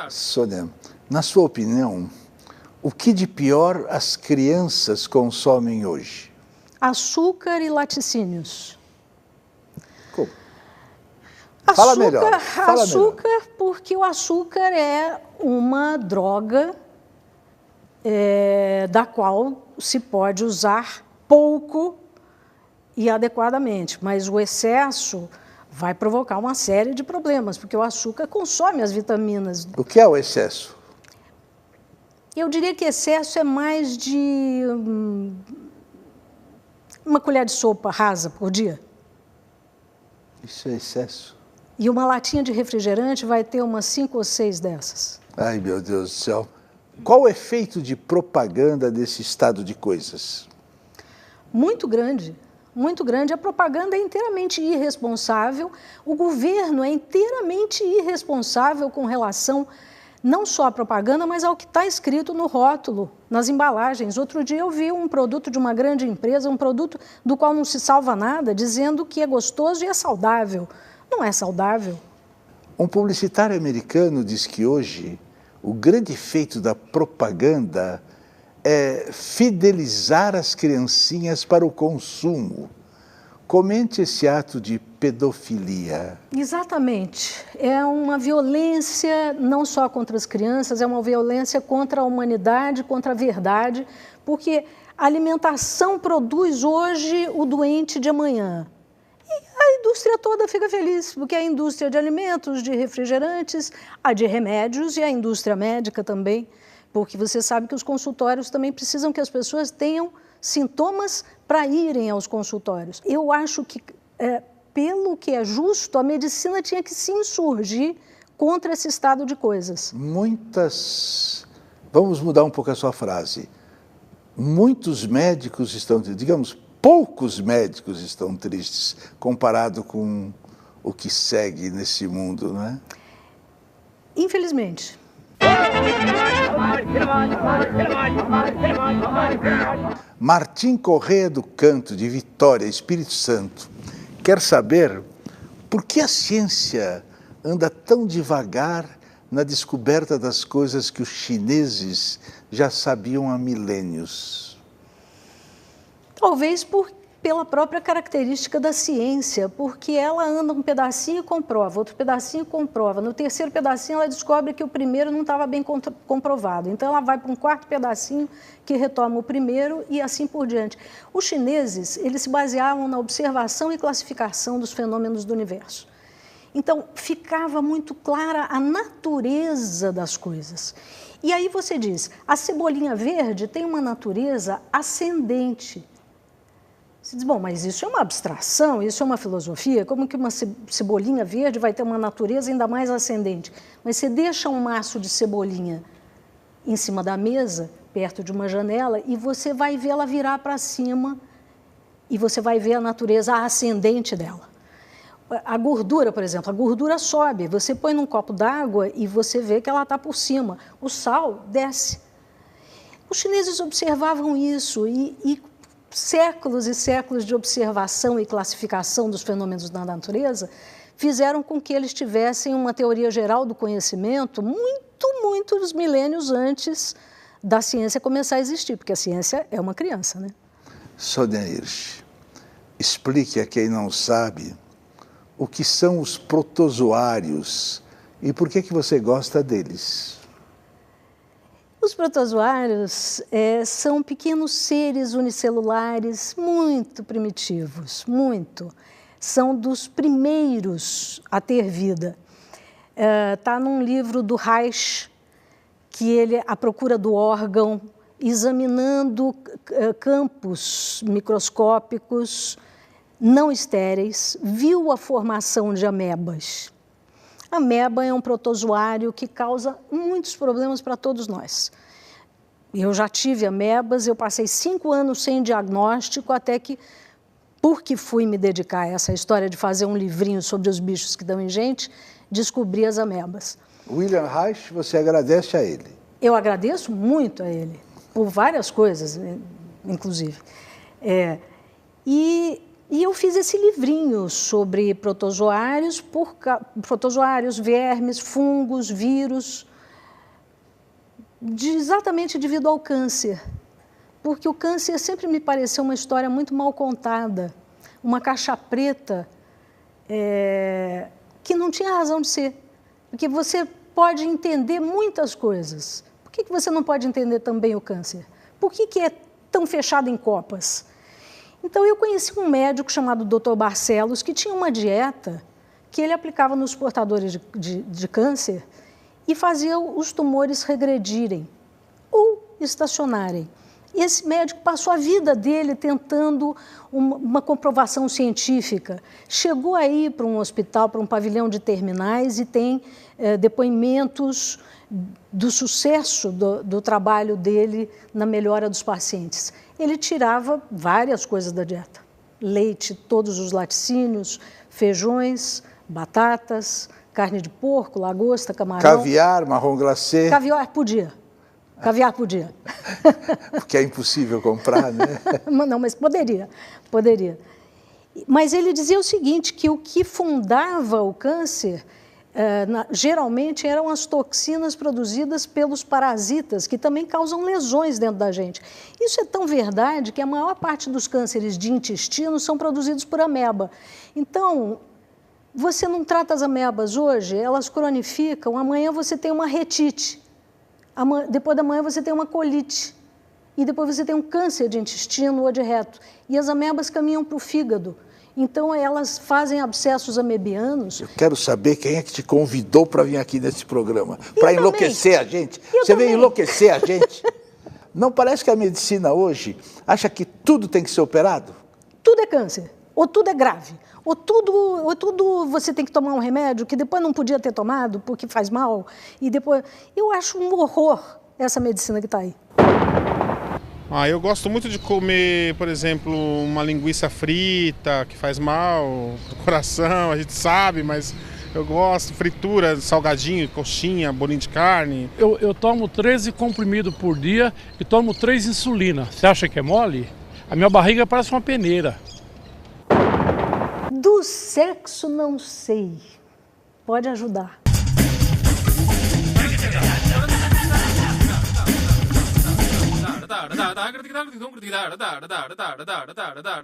Sônia, na sua opinião, o que de pior as crianças consomem hoje? Açúcar e laticínios. Como? Fala melhor. Açúcar, porque o açúcar é uma droga da qual se pode usar pouco e adequadamente, mas o excesso vai provocar uma série de problemas, porque o açúcar consome as vitaminas. O que é o excesso? Eu diria que excesso é mais de uma colher de sopa rasa por dia. Isso é excesso? E uma latinha de refrigerante vai ter umas 5 ou 6 dessas. Ai, meu Deus do céu. Qual o efeito de propaganda desse estado de coisas? Muito grande. Muito grande. A propaganda é inteiramente irresponsável. O governo é inteiramente irresponsável com relação não só à propaganda, mas ao que está escrito no rótulo, nas embalagens. Outro dia eu vi um produto de uma grande empresa, um produto do qual não se salva nada, dizendo que é gostoso e é saudável. Não é saudável. Um publicitário americano diz que hoje o grande efeito da propaganda é fidelizar as criancinhas para o consumo. Comente esse ato de pedofilia. Exatamente. É uma violência não só contra as crianças, é uma violência contra a humanidade, contra a verdade, porque a alimentação produz hoje o doente de amanhã. E a indústria toda fica feliz, porque a indústria de alimentos, de refrigerantes, a de remédios e a indústria médica também, porque você sabe que os consultórios também precisam que as pessoas tenham sintomas para irem aos consultórios. Eu acho que, pelo que é justo, a medicina tinha que se insurgir contra esse estado de coisas. Vamos mudar um pouco a sua frase. Muitos médicos estão, digamos, poucos médicos estão tristes comparado com o que segue nesse mundo, não é? Infelizmente. Martim Corrêa do Canto, de Vitória, Espírito Santo, quer saber por que a ciência anda tão devagar na descoberta das coisas que os chineses já sabiam há milênios. Talvez pela própria característica da ciência, porque ela anda um pedacinho e comprova, outro pedacinho e comprova. No terceiro pedacinho ela descobre que o primeiro não estava bem comprovado. Então ela vai para um quarto pedacinho que retoma o primeiro e assim por diante. Os chineses, eles se baseavam na observação e classificação dos fenômenos do universo. Então ficava muito clara a natureza das coisas. E aí você diz, a cebolinha verde tem uma natureza ascendente. Você diz, bom, mas isso é uma abstração, isso é uma filosofia, como que uma cebolinha verde vai ter uma natureza ainda mais ascendente? Mas você deixa um maço de cebolinha em cima da mesa, perto de uma janela, e você vai ver ela virar para cima, e você vai ver a natureza ascendente dela. A gordura, por exemplo, a gordura sobe, você põe num copo d'água e você vê que ela está por cima, o sal desce. Os chineses observavam isso e séculos e séculos de observação e classificação dos fenômenos da natureza fizeram com que eles tivessem uma teoria geral do conhecimento muitos milênios antes da ciência começar a existir, porque a ciência é uma criança, né? Sônia Hirsch, explique a quem não sabe o que são os protozoários e por que você gosta deles. Os protozoários são pequenos seres unicelulares muito primitivos, muito. São dos primeiros a ter vida. Está num livro do Reich, que ele, à procura do órgão, examinando campos microscópicos não estéreis, viu a formação de amebas. A ameba é um protozoário que causa muitos problemas para todos nós. Eu já tive amebas, eu passei 5 anos sem diagnóstico, até que, porque fui me dedicar a essa história de fazer um livrinho sobre os bichos que dão em gente, descobri as amebas. William Reich, você agradece a ele? Eu agradeço muito a ele, por várias coisas, inclusive. E E eu fiz esse livrinho sobre protozoários, vermes, fungos, vírus, exatamente devido ao câncer. Porque o câncer sempre me pareceu uma história muito mal contada, uma caixa preta que não tinha razão de ser. Porque você pode entender muitas coisas. Por que você não pode entender também o câncer? Por que é tão fechado em copas? Então, eu conheci um médico chamado Dr. Barcelos, que tinha uma dieta que ele aplicava nos portadores de câncer e fazia os tumores regredirem ou estacionarem. E esse médico passou a vida dele tentando uma comprovação científica. Chegou aí para um hospital, para um pavilhão de terminais, e tem depoimentos do sucesso do trabalho dele na melhora dos pacientes. Ele tirava várias coisas da dieta. Leite, todos os laticínios, feijões, batatas, carne de porco, lagosta, camarão. Caviar, marrom glacê. Caviar podia. Caviar podia. Porque é impossível comprar, né? Não, mas poderia. Mas ele dizia o seguinte, que o que fundava o câncer, geralmente, eram as toxinas produzidas pelos parasitas, que também causam lesões dentro da gente. Isso é tão verdade que a maior parte dos cânceres de intestino são produzidos por ameba. Então, você não trata as amebas hoje, elas cronificam, amanhã você tem uma retite. Depois da manhã você tem uma colite, e depois você tem um câncer de intestino ou de reto. E as amebas caminham para o fígado. Então, elas fazem abscessos amebianos. Eu quero saber quem é que te convidou para vir aqui nesse programa. Para enlouquecer a gente. Você veio enlouquecer a gente. Não parece que a medicina hoje acha que tudo tem que ser operado? Tudo é câncer, ou tudo é grave. Ou tudo você tem que tomar um remédio que depois não podia ter tomado porque faz mal. E depois... Eu acho um horror essa medicina que está aí. Eu gosto muito de comer, por exemplo, uma linguiça frita, que faz mal pro coração, a gente sabe, mas eu gosto. Fritura, salgadinho, coxinha, bolinho de carne. Eu tomo 13 comprimidos por dia e tomo 3 insulina. Você acha que é mole? A minha barriga parece uma peneira. Do sexo, não sei. Pode ajudar.